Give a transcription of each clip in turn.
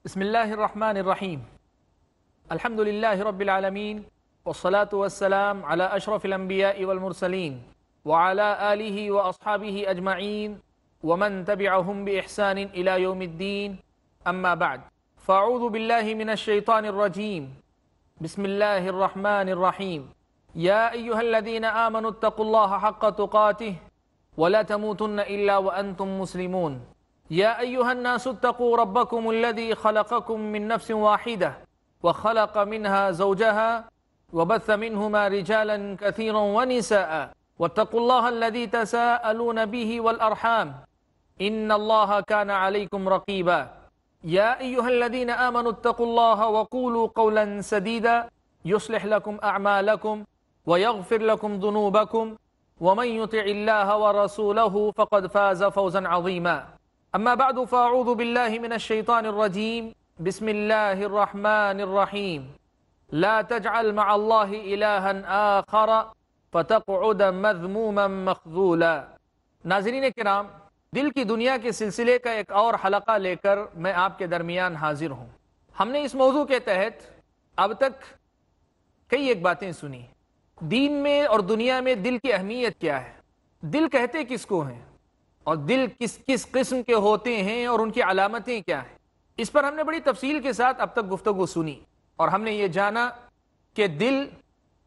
بسم الله الرحمن الرحيم. الحمد لله رب العالمين، والصلاة والسلام على أشرف الأنبياء والمرسلين وعلى آله وأصحابه أجمعين ومن تبعهم بإحسان إلى يوم الدين. أما بعد، فأعوذ بالله من الشيطان الرجيم. بسم الله الرحمن الرحيم. يا أيها الذين آمنوا اتقوا الله حق تقاته ولا تموتن إلا وأنتم مسلمون. يا أيها الناس اتقوا ربكم الذي خلقكم من نفس واحدة وخلق منها زوجها وبث منهما رجالا كثيرا ونساء واتقوا الله الذي تساءلون به والأرحام إن الله كان عليكم رقيبا. يا أيها الذين آمنوا اتقوا الله وقولوا قولا سديدا يصلح لكم أعمالكم ويغفر لكم ذنوبكم ومن يطع الله ورسوله فقد فاز فوزا عظيما. أما بعد، فأعوذ بالله من الشيطان الرجيم. بسم الله الرحمن الرحيم. لا تجعل مع الله إلها آخر فتقعد مذموما مخذولا. ناظرین کرام، دل کی دنیا کے سلسلے کا ایک اور حلقہ لے کر میں آپ کے درمیان حاضر ہوں۔ ہم نے اس موضوع کے تحت اب تک کئی ایک باتیں سنی۔ دین میں اور دنیا میں دل کی اہمیت کیا ہے، دل کہتے کس کو ہیں، اور دل کس کس قسم کے ہوتے ہیں اور ان کی علامتیں کیا ہیں، اس پر ہم نے بڑی تفصیل کے ساتھ اب تک گفتگو سنی، اور ہم نے یہ جانا کہ دل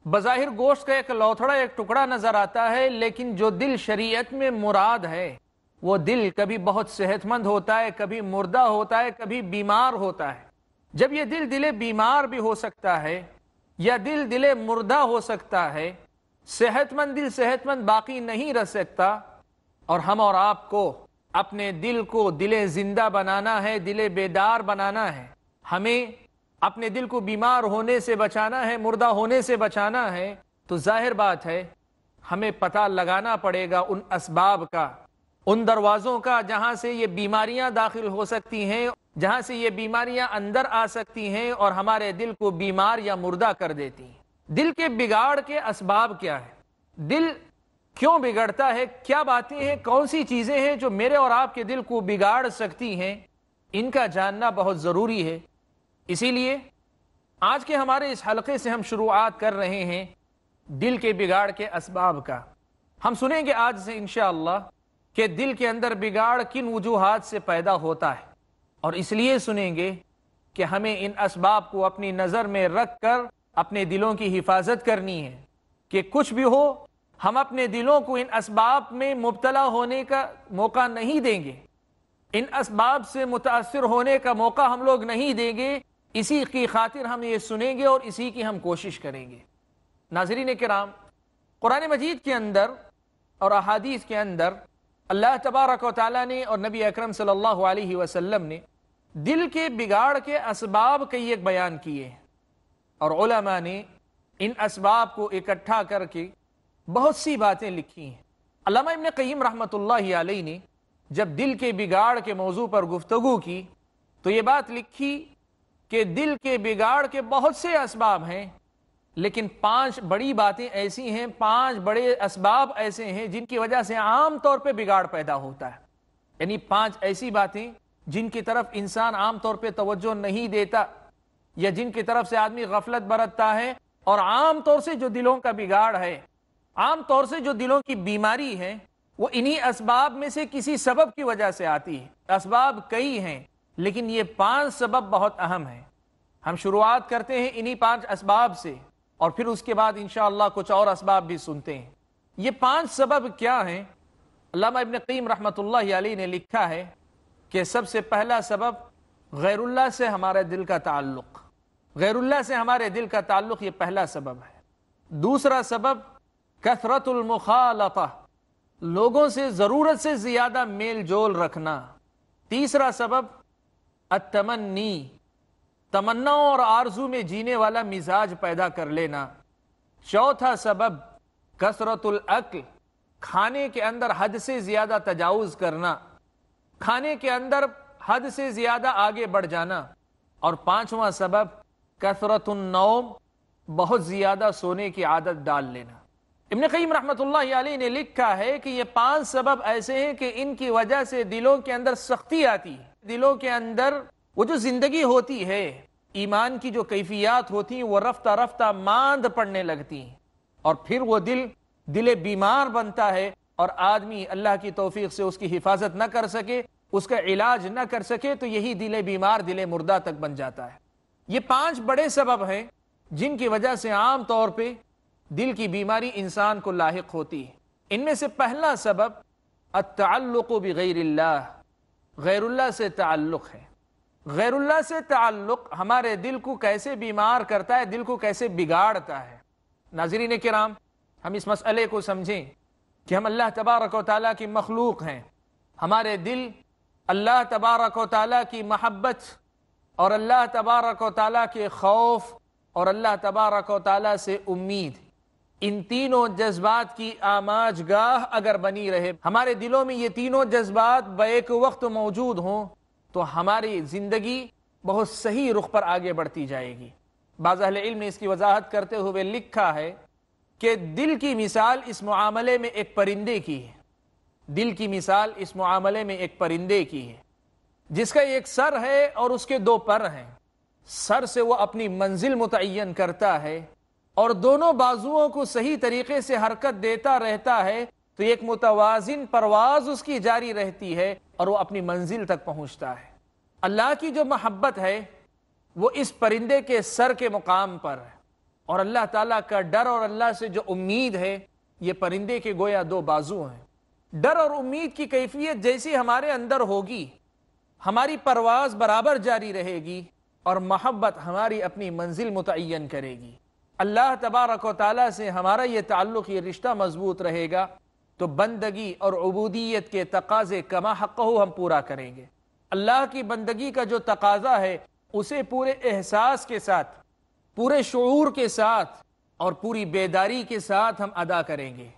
بظاہر گوشت کا ایک لوتھڑا، ایک ٹکڑا نظر آتا ہے، لیکن جو دل شریعت میں مراد ہے وہ دل کبھی بہت صحت مند ہوتا ہے، کبھی مردہ ہوتا ہے، کبھی بیمار ہوتا ہے۔ جب یہ دل بیمار بھی ہو سکتا ہے یا دل مردہ ہو سکتا ہے، صحت مند دل صحت مند باقی نہیں رہ سکتا، اور ہم اور آپ کو اپنے دل کو دل زندہ بنانا ہے، دل بیدار بنانا ہے، ہمیں اپنے دل کو بیمار ہونے سے بچانا ہے، مردہ ہونے سے بچانا ہے، تو ظاہر بات ہے ہمیں پتہ لگانا پڑے گا ان اسباب کا، ان دروازوں کا جہاں سے یہ بیماریاں داخل ہو سکتی ہیں، جہاں سے یہ بیماریاں اندر آ سکتی ہیں اور ہمارے دل کو بیمار یا مردہ کر دیتی ہیں۔ دل کے بگاڑ کے اسباب کیا ہے، دل کیوں بگڑتا ہے، کیا باتیں ہیں، کون سی چیزیں ہیں جو میرے اور آپ کے دل کو بگاڑ سکتی ہیں، ان کا جاننا بہت ضروری ہے۔ اسی لیے آج کے ہمارے اس حلقے سے ہم شروعات کر رہے ہیں دل کے بگاڑ کے اسباب کا۔ ہم سنیں گے آج سے انشاءاللہ کہ دل کے اندر بگاڑ کن وجوہات سے پیدا ہوتا ہے، اور اس لیے سنیں گے کہ ہمیں ان اسباب کو اپنی نظر میں رکھ کر اپنے دلوں کی حفاظت کرنی ہے، کہ کچھ بھی ہو ہم اپنے دلوں کو ان اسباب میں مبتلا ہونے کا موقع نہیں دیں گے، ان اسباب سے متاثر ہونے کا موقع ہم لوگ نہیں دیں گے۔ اسی کی خاطر ہم یہ سنیں گے اور اسی کی ہم کوشش کریں گے۔ ناظرین کرام، قرآن مجید کے اندر اور احادیث کے اندر اللہ تبارک و تعالیٰ نے اور نبی اکرم صلی اللہ علیہ وسلم نے دل کے بگاڑ کے اسباب کئی ایک بیان کیے ہیں، اور علماء نے ان اسباب کو اکٹھا کر کے بہت سی باتیں لکھی ہیں۔ علامہ ابن قیم رحمۃ اللہ علیہ نے جب دل کے بگاڑ کے موضوع پر گفتگو کی تو یہ بات لکھی کہ دل کے بگاڑ کے بہت سے اسباب ہیں، لیکن 5 بڑی باتیں ایسی ہیں، 5 بڑے اسباب ایسے ہیں جن کی وجہ سے عام طور پہ بگاڑ پیدا ہوتا ہے، یعنی 5 ایسی باتیں جن کی طرف انسان عام طور پہ توجہ نہیں دیتا، یا جن کی طرف سے آدمی غفلت برتتا ہے، اور عام طور سے جو دلوں کا بگاڑ ہے، عام طور سے جو دلوں کی بیماری ہے، وہ انہی اسباب میں سے کسی سبب کی وجہ سے آتی ہے۔ اسباب کئی ہیں لیکن یہ 5 سبب بہت اہم ہیں۔ ہم شروعات کرتے ہیں انہی 5 اسباب سے، اور پھر اس کے بعد انشاءاللہ کچھ اور اسباب بھی سنتے ہیں۔ یہ 5 سبب کیا ہیں؟ علامہ ابن قیم رحمۃ اللہ علیہ نے لکھا ہے کہ سب سے پہلا سبب غیر اللہ سے ہمارے دل کا تعلق، غیر اللہ سے ہمارے دل کا تعلق، یہ پہلا سبب ہے۔ دوسرا سبب کثرت المخالطہ، لوگوں سے ضرورت سے زیادہ میل جول رکھنا۔ تیسرا سبب التمنی، تمنا اور آرزو میں جینے والا مزاج پیدا کر لینا۔ چوتھا سبب کثرت الاکل، کھانے کے اندر حد سے زیادہ تجاوز کرنا، کھانے کے اندر حد سے زیادہ آگے بڑھ جانا۔ اور 5واں سبب کثرت النوم، بہت زیادہ سونے کی عادت ڈال لینا۔ ابن قیم رحمۃ اللہ علیہ نے لکھا ہے کہ یہ 5 سبب ایسے ہیں کہ ان کی وجہ سے دلوں کے اندر سختی آتی ہے، دلوں کے اندر وہ جو زندگی ہوتی ہے، ایمان کی جو کیفیات ہوتی ہیں وہ رفتہ رفتہ ماند پڑنے لگتی ہیں، اور پھر وہ دل بیمار بنتا ہے، اور آدمی اللہ کی توفیق سے اس کی حفاظت نہ کر سکے، اس کا علاج نہ کر سکے، تو یہی دل بیمار دل مردہ تک بن جاتا ہے۔ یہ 5 بڑے سبب ہیں جن کی وجہ سے عام طور پہ دل کی بیماری انسان کو لاحق ہوتی ہے۔ ان میں سے پہلا سبب التعلق بغیر اللہ، غیر اللہ سے تعلق ہے۔ غیر اللہ سے تعلق ہمارے دل کو کیسے بیمار کرتا ہے، دل کو کیسے بگاڑتا ہے۔ ناظرین کرام، ہم اس مسئلے کو سمجھیں کہ ہم اللہ تبارک و تعالیٰ کی مخلوق ہیں، ہمارے دل اللہ تبارک و تعالیٰ کی محبت اور اللہ تبارک و تعالیٰ کے خوف اور اللہ تبارک و تعالیٰ سے امید، ان تینوں جذبات کی آماج گاہ اگر بنی رہے، ہمارے دلوں میں یہ تینوں جذبات بیک وقت موجود ہوں، تو ہماری زندگی بہت صحیح رخ پر آگے بڑھتی جائے گی۔ بعض اہل علم نے اس کی وضاحت کرتے ہوئے لکھا ہے کہ دل کی مثال اس معاملے میں ایک پرندے کی ہے، دل کی مثال اس معاملے میں ایک پرندے کی ہے جس کا ایک سر ہے اور اس کے 2 پر ہیں۔ سر سے وہ اپنی منزل متعین کرتا ہے اور دونوں بازوؤں کو صحیح طریقے سے حرکت دیتا رہتا ہے، تو ایک متوازن پرواز اس کی جاری رہتی ہے اور وہ اپنی منزل تک پہنچتا ہے۔ اللہ کی جو محبت ہے وہ اس پرندے کے سر کے مقام پر ہے، اور اللہ تعالیٰ کا ڈر اور اللہ سے جو امید ہے یہ پرندے کے گویا 2 بازو ہیں۔ ڈر اور امید کی کیفیت جیسی ہمارے اندر ہوگی، ہماری پرواز برابر جاری رہے گی اور محبت ہماری اپنی منزل متعین کرے گی۔ اللہ تبارک و تعالیٰ سے ہمارا یہ تعلق، یہ رشتہ مضبوط رہے گا، تو بندگی اور عبودیت کے تقاضے کما حقہ ہم پورا کریں گے۔ اللہ کی بندگی کا جو تقاضا ہے اسے پورے احساس کے ساتھ، پورے شعور کے ساتھ اور پوری بیداری کے ساتھ ہم ادا کریں گے،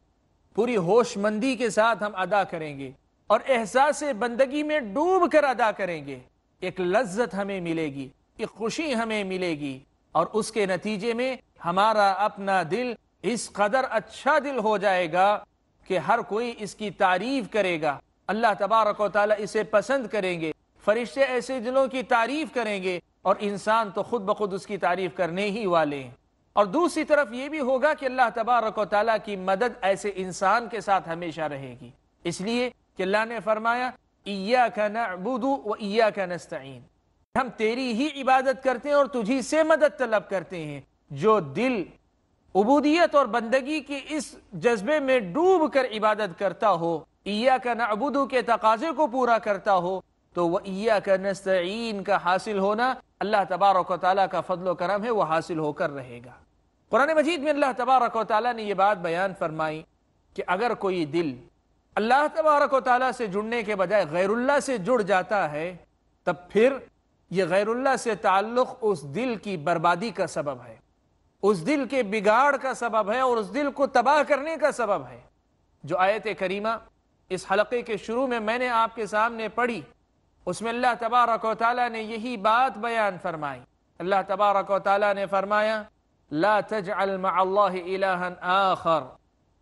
پوری ہوش مندی کے ساتھ ہم ادا کریں گے، اور احساس بندگی میں ڈوب کر ادا کریں گے۔ ایک لذت ہمیں ملے گی، ایک خوشی ہمیں ملے گی، اور اس کے نتیجے میں ہمارا اپنا دل اس قدر اچھا دل ہو جائے گا کہ ہر کوئی اس کی تعریف کرے گا، اللہ تبارک و تعالیٰ اسے پسند کریں گے، فرشتے ایسے دلوں کی تعریف کریں گے، اور انسان تو خود بخود اس کی تعریف کرنے ہی والے ہیں۔ اور دوسری طرف یہ بھی ہوگا کہ اللہ تبارک و تعالیٰ کی مدد ایسے انسان کے ساتھ ہمیشہ رہے گی، اس لیے کہ اللہ نے فرمایا ایاک نعبد و ایاک نستعین، ہم تیری ہی عبادت کرتے ہیں اور تجھی سے مدد طلب کرتے ہیں۔ جو دل عبودیت اور بندگی کے اس جذبے میں ڈوب کر عبادت کرتا ہو، ایاک نعبد کے تقاضے کو پورا کرتا ہو، تو وہ ایاک نستعین کا حاصل ہونا اللہ تبارک و تعالیٰ کا فضل و کرم ہے، وہ حاصل ہو کر رہے گا۔ قرآن مجید میں اللہ تبارک و تعالیٰ نے یہ بات بیان فرمائی کہ اگر کوئی دل اللہ تبارک و تعالیٰ سے جڑنے کے بجائے غیر اللہ سے جڑ جاتا ہے، تب پھر یہ غیر اللہ سے تعلق اس دل کی بربادی کا سبب ہے، اس دل کے بگاڑ کا سبب ہے، اور اس دل کو تباہ کرنے کا سبب ہے۔ جو آیت کریمہ اس حلقے کے شروع میں نے آپ کے سامنے پڑھی، اس میں اللہ تبارک و تعالیٰ نے یہی بات بیان فرمائی۔ اللہ تبارک و تعالیٰ نے فرمایا لا تجعل مع اللہ الہا آخر،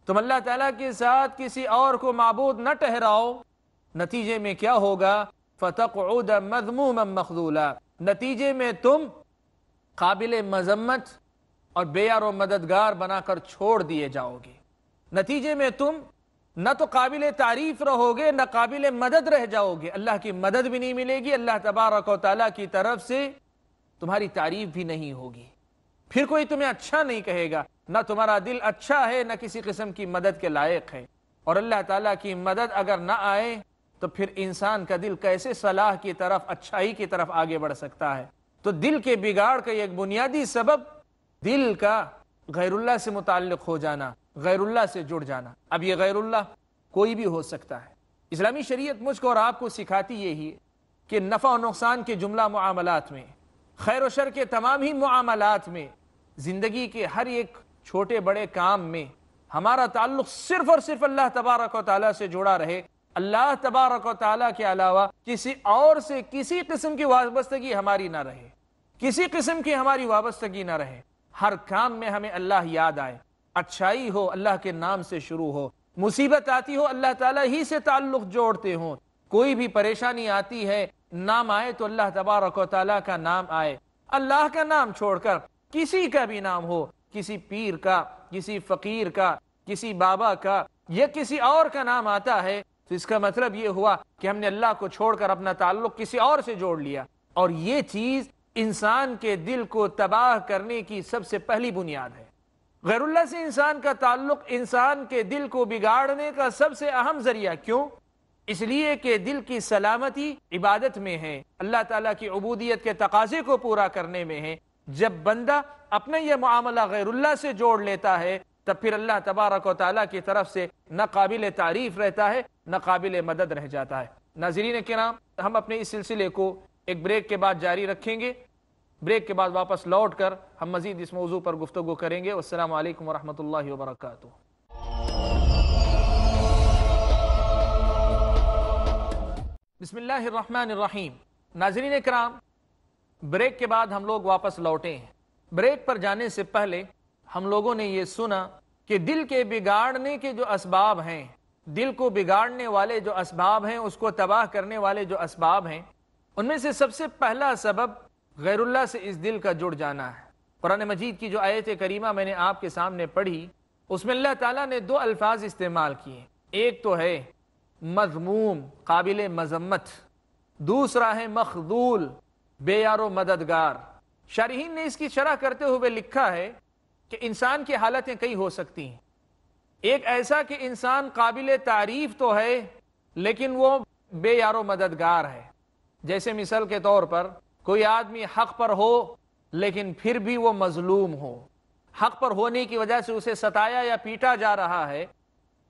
تم اللہ تعالیٰ کے ساتھ کسی اور کو معبود نہ ٹھہراؤ، نتیجے میں کیا ہوگا؟ فتقعد مذموما مخذولا، نتیجے میں تم قابل مذمت اور بے یار و مددگار بنا کر چھوڑ دیے جاؤ گے۔ نتیجے میں تم نہ تو قابل تعریف رہو گے، نہ قابل مدد رہ جاؤ گے، اللہ کی مدد بھی نہیں ملے گی، اللہ تبارک و تعالیٰ کی طرف سے تمہاری تعریف بھی نہیں ہوگی، پھر کوئی تمہیں اچھا نہیں کہے گا، نہ تمہارا دل اچھا ہے نہ کسی قسم کی مدد کے لائق ہے۔ اور اللہ تعالیٰ کی مدد اگر نہ آئے تو پھر انسان کا دل کیسے صلاح کی طرف، اچھائی کی طرف آگے بڑھ سکتا ہے؟ تو دل کے بگاڑ کا ایک بنیادی سبب دل کا غیر اللہ سے متعلق ہو جانا، غیر اللہ سے جڑ جانا۔ اب یہ غیر اللہ کوئی بھی ہو سکتا ہے۔ اسلامی شریعت مجھ کو اور آپ کو سکھاتی یہی ہے کہ نفع و نقصان کے جملہ معاملات میں، خیر و شر کے تمام ہی معاملات میں، زندگی کے ہر ایک چھوٹے بڑے کام میں ہمارا تعلق صرف اور صرف اللہ تبارک و تعالیٰ سے جڑا رہے، اللہ تبارک و تعالیٰ کے علاوہ کسی اور سے کسی قسم کی وابستگی ہماری نہ رہے، کسی قسم کی ہماری وابستگی نہ رہے۔ ہر کام میں ہمیں اللہ یاد آئے، اچھائی ہو اللہ کے نام سے شروع ہو، مصیبت آتی ہو اللہ تعالیٰ ہی سے تعلق جوڑتے ہوں، کوئی بھی پریشانی آتی ہے نام آئے تو اللہ تبارک و تعالیٰ کا نام آئے. اللہ کا نام چھوڑ کر کسی کا بھی نام ہو، کسی پیر کا، کسی فقیر کا، کسی بابا کا یا کسی اور کا نام آتا ہے تو اس کا مطلب یہ ہوا کہ ہم نے اللہ کو چھوڑ کر اپنا تعلق کسی اور سے جوڑ لیا. اور یہ چیز انسان کے دل کو تباہ کرنے کی سب سے پہلی بنیاد ہے. غیر اللہ سے انسان کا تعلق انسان کے دل کو بگاڑنے کا سب سے اہم ذریعہ. کیوں؟ اس لیے کہ دل کی سلامتی عبادت میں ہے، اللہ تعالیٰ کی عبودیت کے تقاضے کو پورا کرنے میں ہے. جب بندہ اپنا یہ معاملہ غیر اللہ سے جوڑ لیتا ہے تب پھر اللہ تبارک و تعالیٰ کی طرف سے نہ قابل تعریف رہتا ہے نہ قابل مدد رہ جاتا ہے. ناظرین کرام، ہم اپنے اس سلسلے کو ایک بریک کے بعد جاری رکھیں گے. بریک کے بعد واپس لوٹ کر ہم مزید اس موضوع پر گفتگو کریں گے. والسلام علیکم ورحمۃ اللہ وبرکاتہ. بسم اللہ الرحمن الرحیم. ناظرین کرام، بریک کے بعد ہم لوگ واپس لوٹے ہیں. بریک پر جانے سے پہلے ہم لوگوں نے یہ سنا کہ دل کے بگاڑنے کے جو اسباب ہیں، دل کو بگاڑنے والے جو اسباب ہیں، اس کو تباہ کرنے والے جو اسباب ہیں، ان میں سے سب سے پہلا سبب غیر اللہ سے اس دل کا جڑ جانا ہے. قرآن مجید کی جو آیت کریمہ میں نے آپ کے سامنے پڑھی، اس میں اللہ تعالیٰ نے دو الفاظ استعمال کیے. ایک تو ہے مذموم، قابل مذمت، دوسرا ہے مخذول، بے یار و مددگار. شارحین نے اس کی شرح کرتے ہوئے لکھا ہے کہ انسان کی حالتیں کئی ہو سکتی ہیں. ایک ایسا کہ انسان قابل تعریف تو ہے لیکن وہ بے یار و مددگار ہے. جیسے مثال کے طور پر کوئی آدمی حق پر ہو لیکن پھر بھی وہ مظلوم ہو، حق پر ہونے کی وجہ سے اسے ستایا یا پیٹا جا رہا ہے،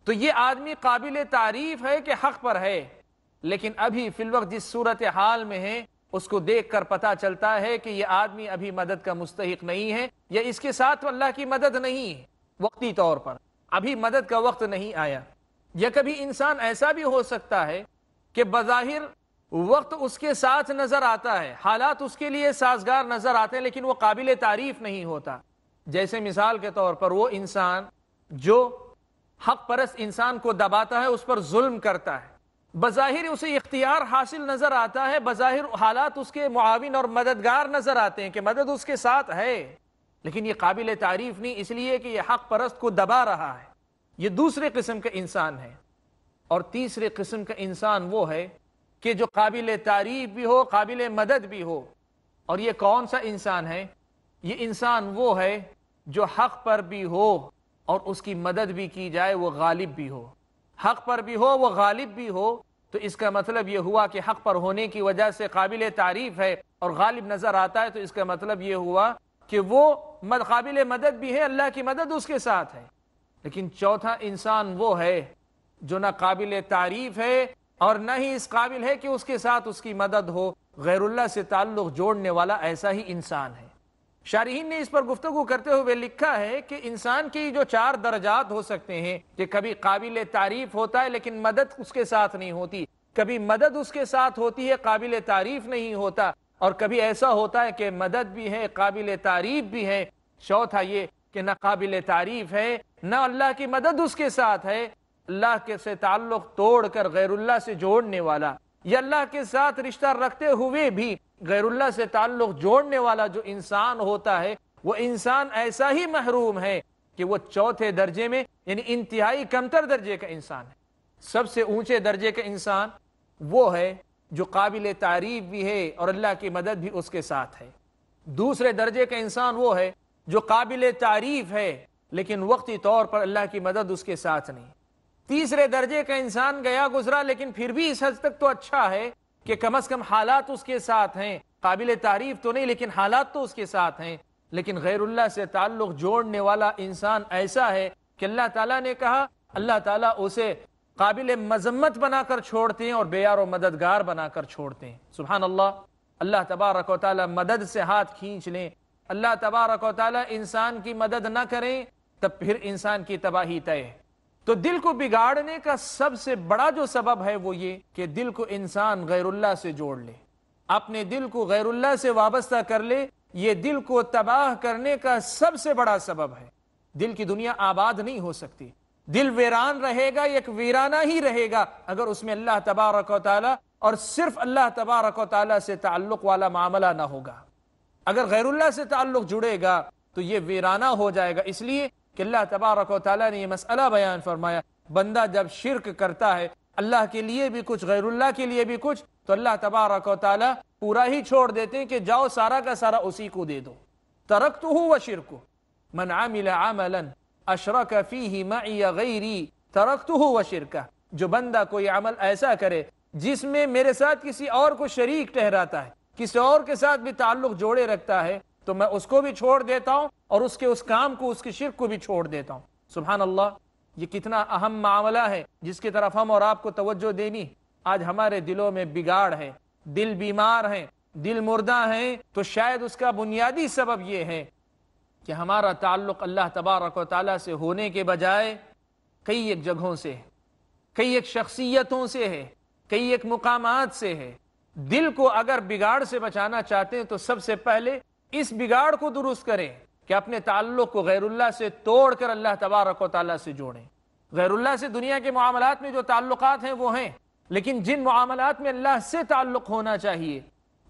تو یہ آدمی قابل تعریف ہے کہ حق پر ہے، لیکن ابھی فی الوقت جس صورت حال میں ہے اس کو دیکھ کر پتہ چلتا ہے کہ یہ آدمی ابھی مدد کا مستحق نہیں ہے، یا اس کے ساتھ اللہ کی مدد نہیں ہے. وقتی طور پر ابھی مدد کا وقت نہیں آیا. یا کبھی انسان ایسا بھی ہو سکتا ہے کہ بظاہر وقت اس کے ساتھ نظر آتا ہے، حالات اس کے لیے سازگار نظر آتے ہیں، لیکن وہ قابل تعریف نہیں ہوتا. جیسے مثال کے طور پر وہ انسان جو حق پرست انسان کو دباتا ہے، اس پر ظلم کرتا ہے، بظاہر اسے اختیار حاصل نظر آتا ہے، بظاہر حالات اس کے معاون اور مددگار نظر آتے ہیں کہ مدد اس کے ساتھ ہے، لیکن یہ قابل تعریف نہیں، اس لیے کہ یہ حق پرست کو دبا رہا ہے. یہ دوسرے قسم کا انسان ہے. اور تیسرے قسم کا انسان وہ ہے کہ جو قابل تعریف بھی ہو، قابل مدد بھی ہو. اور یہ کون سا انسان ہے؟ یہ انسان وہ ہے جو حق پر بھی ہو اور اس کی مدد بھی کی جائے، وہ غالب بھی ہو. حق پر بھی ہو، وہ غالب بھی ہو، تو اس کا مطلب یہ ہوا کہ حق پر ہونے کی وجہ سے قابل تعریف ہے اور غالب نظر آتا ہے، تو اس کا مطلب یہ ہوا کہ وہ قابل مدد بھی ہے، اللہ کی مدد اس کے ساتھ ہے. لیکن چوتھا انسان وہ ہے جو نہ قابل تعریف ہے اور نہ ہی اس قابل ہے کہ اس کے ساتھ اس کی مدد ہو. غیر اللہ سے تعلق جوڑنے والا ایسا ہی انسان ہے. شارحین نے اس پر گفتگو کرتے ہوئے لکھا ہے کہ انسان کی جو 4 درجات ہو سکتے ہیں کہ کبھی قابل تعریف ہوتا ہے لیکن مدد اس کے ساتھ نہیں ہوتی، کبھی مدد اس کے ساتھ ہوتی ہے قابل تعریف نہیں ہوتا، اور کبھی ایسا ہوتا ہے کہ مدد بھی ہے قابل تعریف بھی ہے. چوتھا یہ کہ نہ قابل تعریف ہے نہ اللہ کی مدد اس کے ساتھ ہے. اللہ کے سے تعلق توڑ کر غیر اللہ سے جوڑنے والا، یا اللہ کے ساتھ رشتہ رکھتے ہوئے بھی غیر اللہ سے تعلق جوڑنے والا جو انسان ہوتا ہے، وہ انسان ایسا ہی محروم ہے کہ وہ چوتھے درجے میں، یعنی انتہائی کمتر درجے کا انسان ہے. سب سے اونچے درجے کا انسان وہ ہے جو قابل تعریف بھی ہے اور اللہ کی مدد بھی اس کے ساتھ ہے. دوسرے درجے کا انسان وہ ہے جو قابل تعریف ہے لیکن وقتی طور پر اللہ کی مدد اس کے ساتھ نہیں. تیسرے درجے کا انسان گیا گزرا لیکن پھر بھی اس حد تک تو اچھا ہے کہ کم از کم حالات اس کے ساتھ ہیں، قابل تعریف تو نہیں لیکن حالات تو اس کے ساتھ ہیں. لیکن غیر اللہ سے تعلق جوڑنے والا انسان ایسا ہے کہ اللہ تعالیٰ نے کہا، اللہ تعالیٰ اسے قابل مذمت بنا کر چھوڑتے ہیں اور بے یار و مددگار بنا کر چھوڑتے ہیں. سبحان اللہ. اللہ تبارک و تعالیٰ مدد سے ہاتھ کھینچ لیں، اللہ تبارک و تعالیٰ انسان کی مدد نہ کریں، تب پھر انسان کی تباہی طے. تو دل کو بگاڑنے کا سب سے بڑا جو سبب ہے وہ یہ کہ دل کو انسان غیر اللہ سے جوڑ لے، اپنے دل کو غیر اللہ سے وابستہ کر لے. یہ دل کو تباہ کرنے کا سب سے بڑا سبب ہے. دل کی دنیا آباد نہیں ہو سکتی، دل ویران رہے گا، ایک ویرانہ ہی رہے گا اگر اس میں اللہ تبارک و تعالی اور صرف اللہ تبارک و تعالیٰ سے تعلق والا معاملہ نہ ہوگا. اگر غیر اللہ سے تعلق جڑے گا تو یہ ویرانہ ہو جائے گا. اس لیے کہ اللہ تبارک و تعالیٰ نے یہ مسئلہ بیان فرمایا، بندہ جب شرک کرتا ہے اللہ کے لیے بھی کچھ غیر اللہ کے لیے بھی کچھ، تو اللہ تبارک و تعالیٰ پورا ہی چھوڑ دیتے ہیں کہ جاؤ سارا کا سارا اسی کو دے دو. ترکتہ وشرکہ من عمل عملا اشرک فیہ معی غیری ترکتہ وشرکہ. جو بندہ کوئی عمل ایسا کرے جس میں میرے ساتھ کسی اور کو شریک ٹھہراتا ہے، کسی اور کے ساتھ بھی تعلق جوڑے رکھتا ہے، تو میں اس کو بھی چھوڑ دیتا ہوں اور اس کے اس کام کو، اس کے شرک کو بھی چھوڑ دیتا ہوں. سبحان اللہ، یہ کتنا اہم معاملہ ہے جس کی طرف ہم اور آپ کو توجہ دینی. آج ہمارے دلوں میں بگاڑ ہے، دل بیمار ہیں، دل مردہ ہیں، تو شاید اس کا بنیادی سبب یہ ہے کہ ہمارا تعلق اللہ تبارک و تعالیٰ سے ہونے کے بجائے کئی ایک جگہوں سے، کئی ایک شخصیتوں سے ہے، کئی ایک مقامات سے ہے. دل کو اگر بگاڑ سے بچانا چاہتے ہیں تو سب سے پہلے اس بگاڑ کو درست کریں کہ اپنے تعلق کو غیر اللہ سے توڑ کر اللہ تبارک و تعالیٰ سے جوڑیں. غیر اللہ سے دنیا کے معاملات میں جو تعلقات ہیں وہ ہیں، لیکن جن معاملات میں اللہ سے تعلق ہونا چاہیے،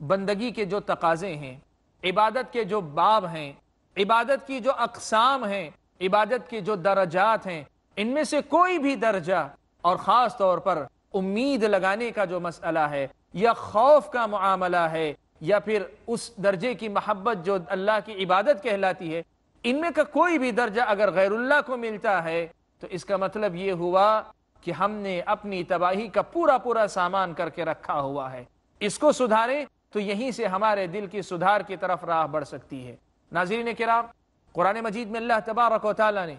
بندگی کے جو تقاضے ہیں، عبادت کے جو باب ہیں، عبادت کی جو اقسام ہیں، عبادت کے جو درجات ہیں، ان میں سے کوئی بھی درجہ، اور خاص طور پر امید لگانے کا جو مسئلہ ہے، یا خوف کا معاملہ ہے، یا پھر اس درجے کی محبت جو اللہ کی عبادت کہلاتی ہے، ان میں کا کوئی بھی درجہ اگر غیر اللہ کو ملتا ہے تو اس کا مطلب یہ ہوا کہ ہم نے اپنی تباہی کا پورا پورا سامان کر کے رکھا ہوا ہے. اس کو سدھاریں تو یہیں سے ہمارے دل کی سدھار کی طرف راہ بڑھ سکتی ہے. ناظرین کرام، قرآن مجید میں اللہ تبارک و تعالیٰ نے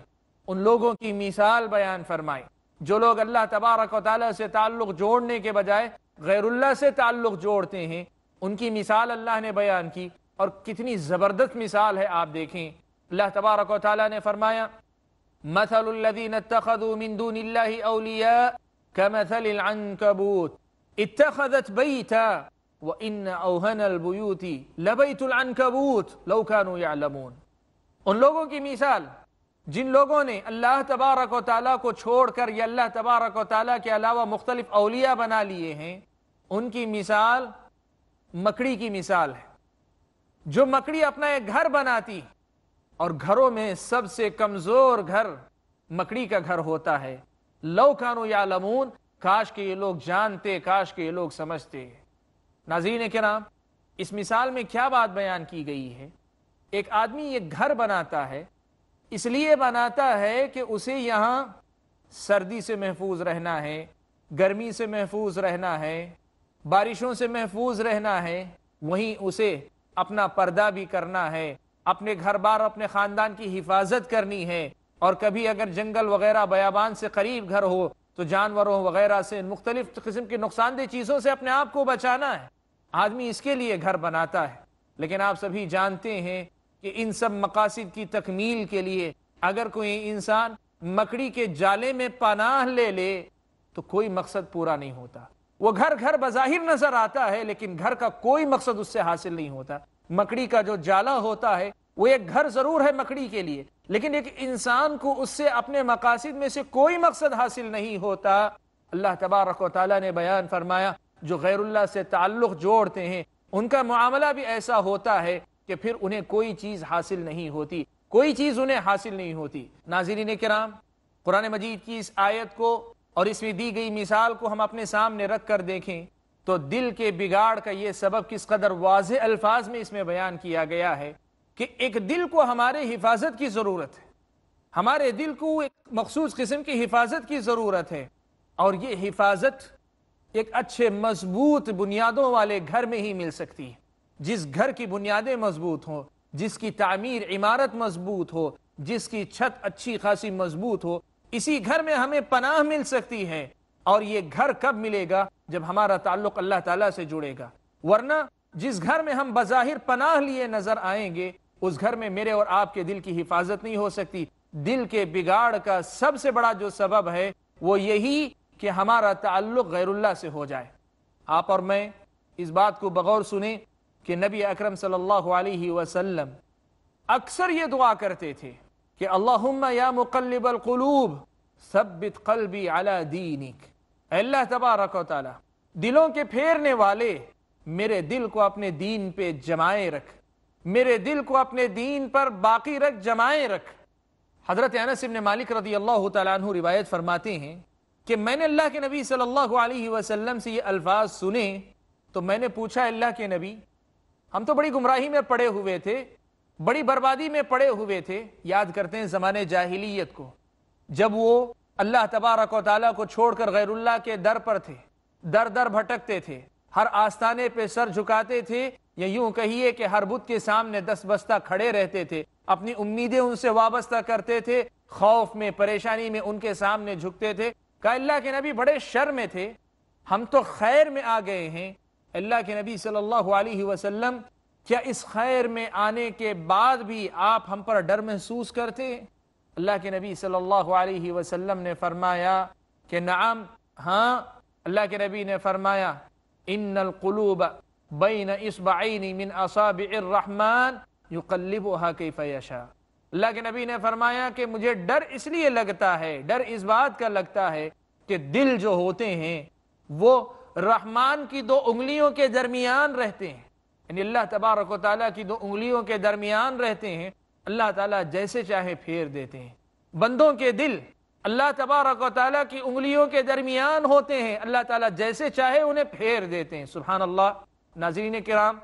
ان لوگوں کی مثال بیان فرمائی جو لوگ اللہ تبارک و تعالیٰ سے تعلق جوڑنے کے بجائے غیر اللہ سے تعلق جوڑتے ہیں. ان کی مثال اللہ نے بیان کی، اور کتنی زبردست مثال ہے آپ دیکھیں. اللہ تبارک و تعالیٰ نے فرمایا مثل الذين اتخذوا من دون الله أولياء كمثل العنكبوت اتخذت بيتا وإن أوهن البيوت لبيت العنكبوت لو كانوا يعلمون. ان لوگوں کی مثال جن لوگوں نے اللہ تبارک و تعالیٰ کو چھوڑ کر یا اللہ تبارک و تعالیٰ کے علاوہ مختلف اولیاء بنا لیے ہیں، ان کی مثال مکڑی کی مثال ہے. جو مکڑی اپنا ایک گھر بناتی، اور گھروں میں سب سے کمزور گھر مکڑی کا گھر ہوتا ہے. لو کانوا یعلمون، کاش کہ یہ لوگ جانتے، کاش کہ یہ لوگ سمجھتے. ناظرین کرام، اس مثال میں کیا بات بیان کی گئی ہے؟ ایک آدمی ایک گھر بناتا ہے، اس لیے بناتا ہے کہ اسے یہاں سردی سے محفوظ رہنا ہے، گرمی سے محفوظ رہنا ہے، بارشوں سے محفوظ رہنا ہے. وہیں اسے اپنا پردہ بھی کرنا ہے، اپنے گھر بار اپنے خاندان کی حفاظت کرنی ہے، اور کبھی اگر جنگل وغیرہ بیابان سے قریب گھر ہو تو جانوروں وغیرہ سے، مختلف قسم کی نقصان دہ چیزوں سے اپنے آپ کو بچانا ہے. آدمی اس کے لیے گھر بناتا ہے. لیکن آپ سبھی جانتے ہیں کہ ان سب مقاصد کی تکمیل کے لیے اگر کوئی انسان مکڑی کے جالے میں پناہ لے لے تو کوئی مقصد پورا نہیں ہوتا. وہ گھر گھر بظاہر نظر آتا ہے لیکن گھر کا کوئی مقصد اس سے حاصل نہیں ہوتا. مکڑی کا جو جالا ہوتا ہے وہ ایک گھر ضرور ہے مکڑی کے لیے، لیکن ایک انسان کو اس سے اپنے مقاصد میں سے کوئی مقصد حاصل نہیں ہوتا. اللہ تبارک و تعالیٰ نے بیان فرمایا جو غیر اللہ سے تعلق جوڑتے ہیں ان کا معاملہ بھی ایسا ہوتا ہے کہ پھر انہیں کوئی چیز حاصل نہیں ہوتی، کوئی چیز انہیں حاصل نہیں ہوتی. ناظرین کرام، قرآن مجید کی اس آیت کو اور اس میں دی گئی مثال کو ہم اپنے سامنے رکھ کر دیکھیں تو دل کے بگاڑ کا یہ سبب کس قدر واضح الفاظ میں اس میں بیان کیا گیا ہے کہ ایک دل کو ہمارے حفاظت کی ضرورت ہے. ہمارے دل کو ایک مخصوص قسم کی حفاظت کی ضرورت ہے، اور یہ حفاظت ایک اچھے مضبوط بنیادوں والے گھر میں ہی مل سکتی ہے. جس گھر کی بنیادیں مضبوط ہوں، جس کی تعمیر عمارت مضبوط ہو، جس کی چھت اچھی خاصی مضبوط ہو، اسی گھر میں ہمیں پناہ مل سکتی ہے. اور یہ گھر کب ملے گا؟ جب ہمارا تعلق اللہ تعالیٰ سے جڑے گا. ورنہ جس گھر میں ہم بظاہر پناہ لیے نظر آئیں گے اس گھر میں میرے اور آپ کے دل کی حفاظت نہیں ہو سکتی. دل کے بگاڑ کا سب سے بڑا جو سبب ہے وہ یہی کہ ہمارا تعلق غیر اللہ سے ہو جائے. آپ اور میں اس بات کو بغور سنیں کہ نبی اکرم صلی اللہ علیہ وسلم اکثر یہ دعا کرتے تھے کہ اللہم یا مقلب القلوب ثبت قلبی علی دینک. اے اللہ تبارک و تعالی، دلوں کے پھیرنے والے، میرے دل کو اپنے دین پہ جمائے رکھ، میرے دل کو اپنے دین پر باقی رکھ، جمائے رکھ۔ حضرت انس بن مالک رضی اللہ تعالیٰ عنہ روایت فرماتے ہیں کہ میں نے اللہ کے نبی صلی اللہ علیہ وسلم سے یہ الفاظ سنے تو میں نے پوچھا، اللہ کے نبی، ہم تو بڑی گمراہی میں پڑے ہوئے تھے، بڑی بربادی میں پڑے ہوئے تھے۔ یاد کرتے ہیں زمانے جاہلیت کو، جب وہ اللہ تبارک و تعالیٰ کو چھوڑ کر غیر اللہ کے در پر تھے، در در بھٹکتے تھے، ہر آستانے پہ سر جھکاتے تھے، یا یوں کہیے کہ ہر بت کے سامنے دس بستہ کھڑے رہتے تھے، اپنی امیدیں ان سے وابستہ کرتے تھے، خوف میں، پریشانی میں ان کے سامنے جھکتے تھے۔ کہا اللہ کے نبی بڑے شر میں تھے، ہم تو خیر میں آ گئے ہیں۔ اللہ کے نبی صلی اللہ علیہ وسلم، کیا اس خیر میں آنے کے بعد بھی آپ ہم پر ڈر محسوس کرتے ہیں؟ اللہ کے نبی صلی اللہ علیہ وسلم نے فرمایا کہ نعم، ہاں۔ اللہ کے نبی نے فرمایا ان القلوب بین اصبعین من اصابع الرحمن یقلبها کیف یشاء۔ اللہ کے نبی نے فرمایا کہ مجھے ڈر اس لیے لگتا ہے، ڈر اس بات کا لگتا ہے کہ دل جو ہوتے ہیں وہ رحمان کی دو انگلیوں کے درمیان رہتے ہیں، یعنی اللہ تبارک و تعالیٰ کی دو انگلیوں کے درمیان رہتے ہیں۔ اللہ تعالیٰ جیسے چاہے پھیر دیتے ہیں۔ بندوں کے دل اللہ تبارک و تعالیٰ کی انگلیوں کے درمیان ہوتے ہیں، اللہ تعالیٰ جیسے چاہے انہیں پھیر دیتے ہیں۔ سبحان اللہ۔ ناظرین کرام،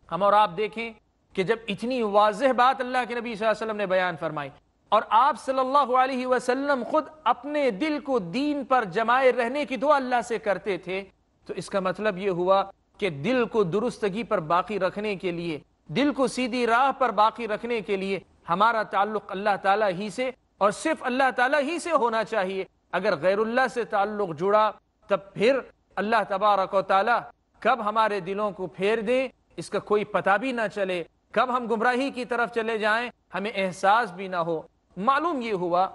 ہم اور آپ دیکھیں کہ جب اتنی واضح بات اللہ کے نبی صلی اللہ علیہ وسلم نے بیان فرمائی، اور آپ صلی اللہ علیہ وسلم خود اپنے دل کو دین پر جمائے رہنے کی دعا اللہ سے کرتے تھے، تو اس کا مطلب یہ ہوا کہ دل کو درستگی پر باقی رکھنے کے لیے، دل کو سیدھی راہ پر باقی رکھنے کے لیے ہمارا تعلق اللہ تعالیٰ ہی سے اور صرف اللہ تعالیٰ ہی سے ہونا چاہیے۔ اگر غیر اللہ سے تعلق جڑا، تب پھر اللہ تبارک و تعالیٰ کب ہمارے دلوں کو پھیر دیں اس کا کوئی پتہ بھی نہ چلے، کب ہم گمراہی کی طرف چلے جائیں ہمیں احساس بھی نہ ہو۔ معلوم یہ ہوا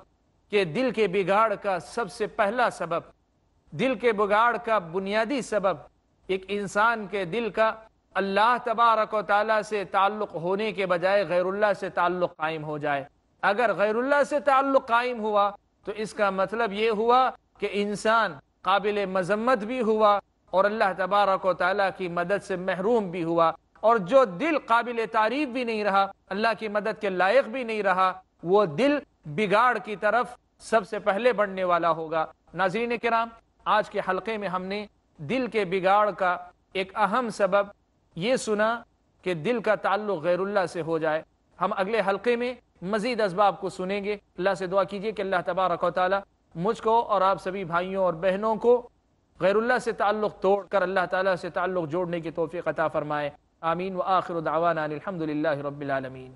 کہ دل کے بگاڑ کا سب سے پہلا سبب، دل کے بگاڑ کا بنیادی سبب، ایک انسان کے دل کا اللہ تبارک و تعالیٰ سے تعلق ہونے کے بجائے غیر اللہ سے تعلق قائم ہو جائے۔ اگر غیر اللہ سے تعلق قائم ہوا تو اس کا مطلب یہ ہوا کہ انسان قابل مذمت بھی ہوا اور اللہ تبارک و تعالیٰ کی مدد سے محروم بھی ہوا، اور جو دل قابل تعریف بھی نہیں رہا، اللہ کی مدد کے لائق بھی نہیں رہا، وہ دل بگاڑ کی طرف سب سے پہلے بڑھنے والا ہوگا۔ ناظرین کرام، آج کے حلقے میں ہم نے دل کے بگاڑ کا ایک اہم سبب یہ سنا کہ دل کا تعلق غیر اللہ سے ہو جائے۔ ہم اگلے حلقے میں مزید اسباب کو سنیں گے۔ اللہ سے دعا کیجئے کہ اللہ تبارک و تعالی مجھ کو اور آپ سبھی بھائیوں اور بہنوں کو غیر اللہ سے تعلق توڑ کر اللہ تعالیٰ سے تعلق جوڑنے کی توفیق عطا فرمائے۔ آمین۔ وآخر دعوانا الحمد للہ رب العالمین۔